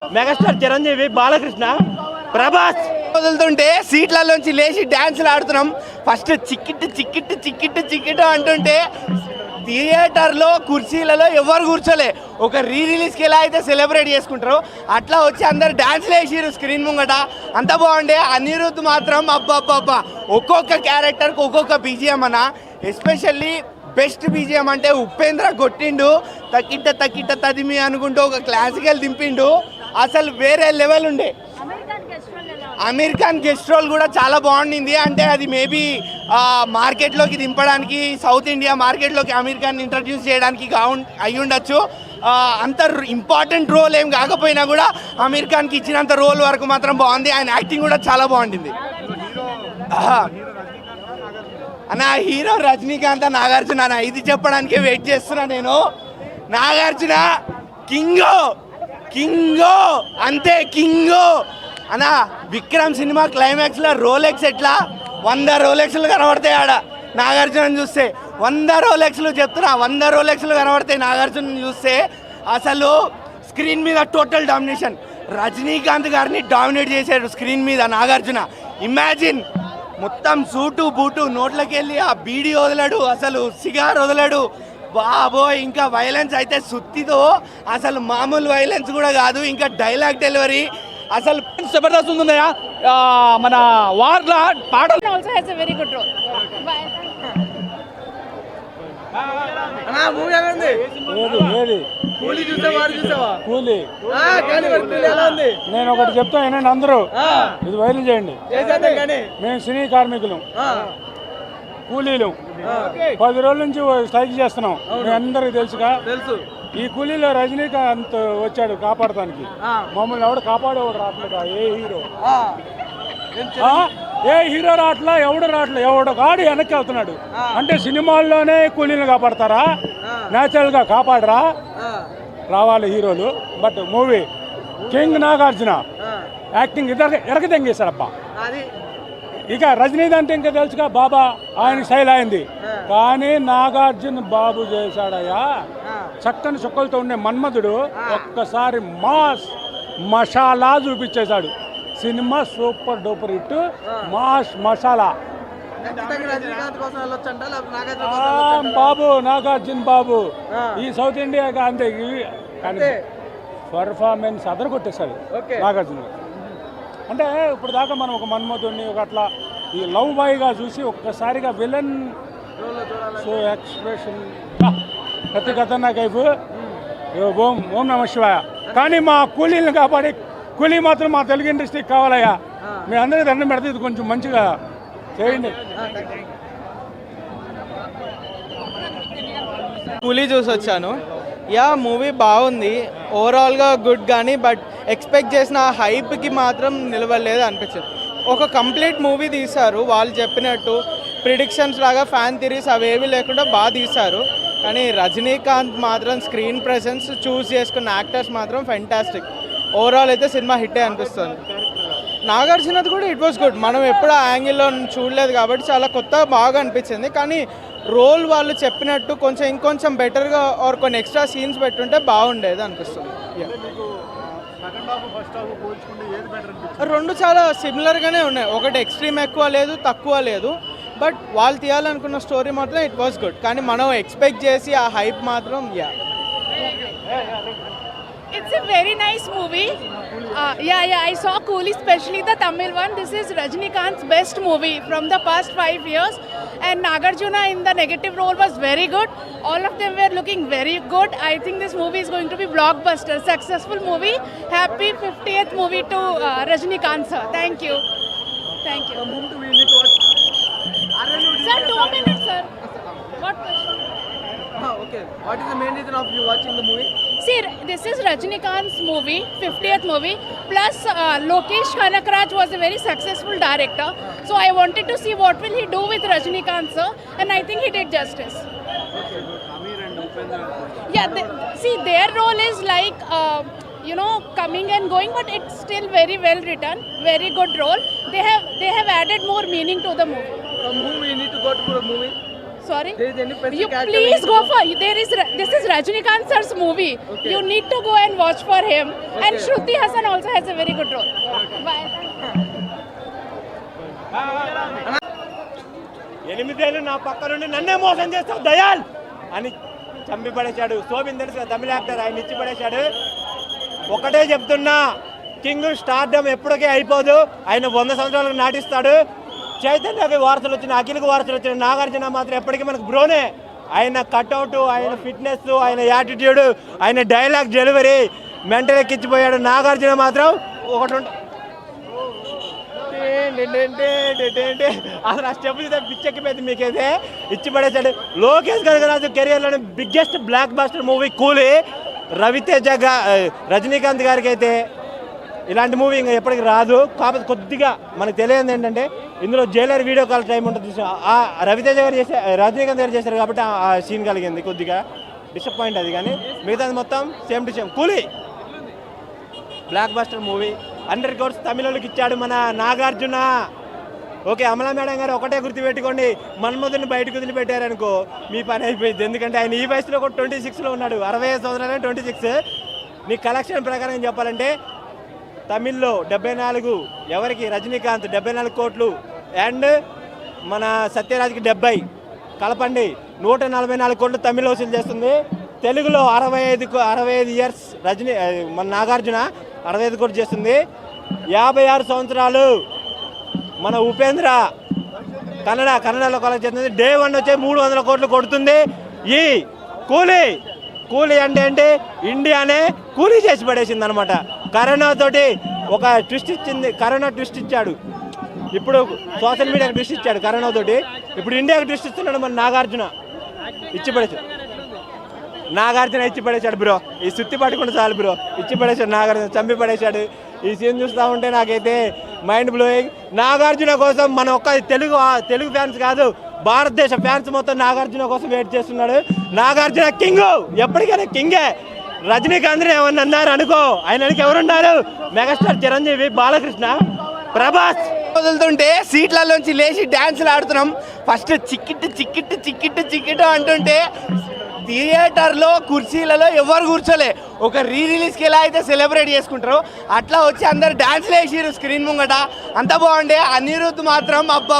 Megastar Chiranjeevi, Balakrishna, Prabhas వదులుతుంటే సీట్లలోంచి లేచి డ్యాన్సులు ఆడుతున్నాం. ఫస్ట్ చిక్కిట్టు చిక్కిట్టు చిక్కిట్టు చిక్కిట్టు అంటుంటే థియేటర్లో కుర్చీలలో ఎవరు కూర్చోలే. ఒక రిలీజ్కి ఎలా అయితే సెలబ్రేట్ చేసుకుంటారో అట్లా వచ్చి అందరు డ్యాన్స్లు వేసిరు స్క్రీన్ ముంగట. అంత బాగుండే. అనిరుద్ధ్ మాత్రం అబ్బా ఒక్కొక్క క్యారెక్టర్కి ఒక్కొక్క బీజిఎం అన్న. ఎస్పెషల్లీ బెస్ట్ బీజిఎం అంటే ఉపేంద్ర కొట్టిండు. తక్కిట్ట తదిమి అనుకుంటూ ఒక క్లాసికల్ దింపిండు. అసలు వేరే లెవెల్ ఉండే. అమీర్ ఖాన్ గెస్ట్ రోల్ కూడా చాలా బాగుండింది. అంటే అది మేబీ మార్కెట్లోకి దింపడానికి, సౌత్ ఇండియా మార్కెట్లోకి అమీర్ ఖాన్ ఇంట్రడ్యూస్ చేయడానికి అయి ఉండొచ్చు. అంత ఇంపార్టెంట్ రోల్ ఏం కాకపోయినా కూడా అమీర్ ఖాన్కి ఇచ్చినంత రోల్ వరకు మాత్రం బాగుంది. ఆయన యాక్టింగ్ కూడా చాలా బాగుండింది. అన్న హీరో రజనీకాంత్, నాగార్జున అన్న ఇది చెప్పడానికే వెయిట్ చేస్తున్నా నేను. నాగార్జున కింగో అంతే కింగో అన్న. విక్రమ్ సినిమా క్లైమాక్స్లో రోలెక్స్ ఎట్లా 100 రోలెక్స్లు కనబడతాయి ఆడ నాగార్జున చూస్తే. 100 రోలెక్స్లు చెప్తున్నా, 100 రోలెక్స్లు కనబడతాయి నాగార్జున చూస్తే. అసలు స్క్రీన్ మీద టోటల్ డామినేషన్. రజనీకాంత్ గారిని డామినేట్ చేశాడు స్క్రీన్ మీద నాగార్జున. ఇమాజిన్ మొత్తం సూటు బూటు నోట్లకి వెళ్ళి ఆ బీడీ వదలడు, అసలు సిగార్ వదలడు. బాబోయ్ ఇంకా వైలెన్స్ అయితే సుత్తితో, అసలు మామూలు వైలెన్స్ కూడా కాదు. ఇంకా డైలాగ్ డెలివరీ అసలు జబర్దస్త్ ఉందయ్యా. మన వార్లా పాటలు also has a very good role. నేను ఒకటి చెప్తా వినండి అందరూ, ఇది వైరల్ చేయండి. మేము సినీ కార్మికులు, కూలీలు 10 రోజుల నుంచి స్ట్రైక్ చేస్తున్నాం. మీ అందరికి తెలుసుగా. ఈ కూలీలో రజనీకాంత్ వచ్చాడు కాపాడటానికి. మమ్మల్ని ఎవడు కాపాడేవాడు రావట్లేదా? ఏ హీరో రావట్లా, ఎవడు రావట్లే. ఎవడు కాడు వెనక్కి వెళ్తున్నాడు. అంటే సినిమాల్లోనే కూలీలు కాపాడతారా? న్యాచురల్గా కాపాడరా? రావాలి హీరోలు. But movie king Nagarjuna acting ఎరగదెంగేశాడబ్బా. ఇక రజనీకాంత్ ఇంకా తెలుసుగా, బాబా ఆయన శైలి అయింది. కానీ నాగార్జున బాబు చేశాడయ్యా చక్కని చుక్కలతో ఉండే మన్మధుడు. ఒక్కసారి మాస్ మసాలా చూపించేశాడు. సినిమా super duper hit. Mass masala బాబు, నాగార్జున బాబు ఈ సౌత్ ఇండియా అంతే. కానీ పర్ఫార్మెన్స్ అదరగొట్టేశాడు నాగార్జున. అంటే ఇప్పుడు దాకా మనం ఒక మన్మధుడిని ఒక అట్లా ఈ లవ్ బాయ్గా చూసి ఒక్కసారిగా విలన్ సో ఎక్స్ప్రెషన్ ప్రతి ఖతర్నాక్ కైఫ్. ఓం నమ శివాయ. కానీ మా కూలీలను కాపాడి కూలీ మాత్రం మా తెలుగు ఇండస్ట్రీకి కావాలయ్యా. మీ అందరికీ దండం పెడితే ఇది కొంచెం మంచిగా చేయండి. కూలీ చూసి వచ్చాను. మూవీ బాగుంది, ఓవరాల్గా గుడ్. కానీ బట్ ఎక్స్పెక్ట్ చేసిన హైప్కి మాత్రం నిలవలేదు అనిపించింది. ఒక కంప్లీట్ మూవీ తీశారు వాళ్ళు చెప్పినట్టు. ప్రిడిక్షన్స్ లాగా ఫ్యాన్ థిరీస్ అవేవి లేకుండా బాగా తీశారు. కానీ రజనీకాంత్ మాత్రం స్క్రీన్ ప్రెసెన్స్ చూస్ చేసుకున్న యాక్టర్స్ మాత్రం ఫెంటాస్టిక్. ఓవరాల్ అయితే సినిమా హిట్టే అనిపిస్తుంది. నాగార్జునది కూడా ఇట్ వాస్ గుడ్. మనం ఎప్పుడు ఆ యాంగిల్లో చూడలేదు కాబట్టి చాలా కొత్తగా బాగా అనిపించింది. కానీ రోల్ వాళ్ళు చెప్పినట్టు కొంచెం ఇంకొంచెం బెటర్గా ఆర్ కొన్ని ఎక్స్ట్రా సీన్స్ పెట్టుంటే బాగుండేది అనిపిస్తుంది. రెండు చాలా సిమిలర్గానే ఉన్నాయి. ఒకటి ఎక్స్ట్రీమ్ ఎక్కువ లేదు, తక్కువ లేదు. బట్ వాళ్ళు తీయాలనుకున్న స్టోరీ మాత్రం ఇట్ వాస్ గుడ్. కానీ మనం ఎక్స్పెక్ట్ చేసి ఆ హైప్ మాత్రం It's a very nice movie. I saw Coolie, especially the Tamil one. This is Rajnikant's best movie from the past 5 years. And Nagarjuna in the negative role was very good. All of them were looking very good. I think this movie is going to be blockbuster, successful movie. Happy 50th movie to Rajnikant sir. Thank you. Thank you. Sir, 2 minutes, sir. What question? Okay. What is the main reason of you watching the movie? See, this is Rajnikant's movie, 50th movie. Plus, Lokesh Kanakraj was a very successful director. So I wanted to see what will he do with Rajnikant sir, and I think he did justice. Okay, good. Aamir and Upendra. See, their role is like, coming and going, but it's still very well written, very good role. They have added more meaning to the movie. From whom we need to go to the movie? Sorry? There is any specific You actor please in go for, this is Rajinikanth sir's movie. Okay. You need to go and watch for him. And Shruti Hassan also has a very good role. Bye. 8 ఏళ్ళు నా పక్క నుండి నన్నే మోసం చేస్తావు దయాల్ అని చంపి పడేశాడు. శోభిన్ తెలుసు కదా, తమిళ యాక్టర్, ఆయన ఇచ్చి పడేశాడు. ఒకటే చెప్తున్నా, కింగ్ స్టార్డమ్ ఎప్పటికే అయిపోదు, ఆయన 100 సంవత్సరాలకు నాటిస్తాడు. చైతన్యకి వారసులు వచ్చిన, అఖిల్కి వారసులు వచ్చిన నాగార్జున మాత్రం ఎప్పటికీ మనకు బ్రోనే. ఆయన కట్అవుట్, ఆయన ఫిట్నెస్, ఆయన యాటిట్యూడ్, ఆయన డైలాగ్ డెలివరీ మెంటల్ ఎక్కించిపోయాడు. నాగార్జున మాత్రం ఒకటి అసలు ఆ స్టెప్ పిచ్చెక్కిపోయింది మీకైతే, ఇచ్చి పడేశాడు. లోకేష్ కనగరాజు కెరియర్లోని biggest blockbuster movie Coolie. Ravi Teja Rajinikanth గారికి అయితే ఇలాంటి మూవీ ఇంకా ఎప్పటికి రాదు. కాకపోతే కొద్దిగా మనకు తెలియదు ఏంటంటే, ఇందులో జైలర్ వీడియో కాల్ టైం ఉంటుంది. ఆ రవితేజ గారు చేసే, రజనీకాంత్ గారు చేశారు కాబట్టి ఆ సీన్ కలిగింది, కొద్దిగా డిసప్పాయింట్ అది. కానీ మిగతాది మొత్తం సేమ్ టు సేమ్. కూలీ బ్లాక్ బాస్టర్ మూవీ. 100 crores తమిళకి ఇచ్చాడు మన నాగార్జున. ఓకే, అమలా మేడం గారు ఒకటే గుర్తుపెట్టుకోండి, మన్మధుని బయటకు వదిలిపెట్టారనుకో మీ పని అయిపోయింది. ఎందుకంటే ఆయన ఈ వయసులో కూడా 26లో ఉన్నాడు, 65 సంవత్సరాలే 26. నీ కలెక్షన్ ప్రకారం చెప్పాలంటే తమిళ్లో 74, ఎవరికి రజనీకాంత్ 74 కోట్లు, అండ్ మన సత్యరాజ్కి 70 కలపండి 144 కోట్లు తమిళ వసూలు చేస్తుంది. తెలుగులో 65 ఇయర్స్ మన నాగార్జున 65 కోట్లు చేస్తుంది. 56 సంవత్సరాలు మన ఉపేంద్ర కన్నడలో కలెక్ట్ చేస్తుంది. డే 1 వచ్చే 300 కోట్లు కొడుతుంది. ఈ కూలీ అంటే ఏంటి, ఇండియానే కూలీ చేసి పడేసింది అనమాట. కరోనా తోటి ఒక ట్విస్ట్ ఇచ్చింది, కరోనా ట్విస్ట్ ఇచ్చాడు. ఇప్పుడు సోషల్ మీడియాకి ట్విస్ట్ ఇచ్చాడు కరోనా తోటి, ఇప్పుడు ఇండియాకి ట్విస్ట్ ఇస్తున్నాడు మన నాగార్జున. ఇచ్చి పడేశాడు బ్రో. ఈ సుత్తి పట్టుకుంటే చాలు బ్రో, ఇచ్చి పడేశాడు నాగార్జున, చంపి పడేశాడు. ఈ సీన్ చూస్తూ ఉంటే నాకైతే మైండ్ బ్లోయింగ్. నాగార్జున కోసం మన ఒక్క తెలుగు ఫ్యాన్స్ కాదు, భారతదేశ ఫ్యాన్స్ మొత్తం నాగార్జున కోసం వెయిట్ చేస్తున్నాడు. నాగార్జున కింగ్, ఎప్పటికైనా కింగే. రజనీకాంత్ ఏమన్నా అన్నారు అనుకో, ఆయనకి ఎవరున్నారు, మెగాస్టార్ చిరంజీవి, బాలకృష్ణ, ప్రభాస్. వదులుతుంటే సీట్లలోంచి లేచి డ్యాన్సులు ఆడుతున్నాం. ఫస్ట్ చిక్కిట్టు అంటుంటే థియేటర్లో కుర్చీలలో ఎవరు కూర్చోలే. ఒక రిలీజ్కి ఎలా అయితే సెలబ్రేట్ చేసుకుంటారో అట్లా వచ్చి అందరు డ్యాన్స్లు వేసిరు స్క్రీన్ ముంగట. అంత బాగుండే. అనిరుద్ధ్ మాత్రం అబ్బా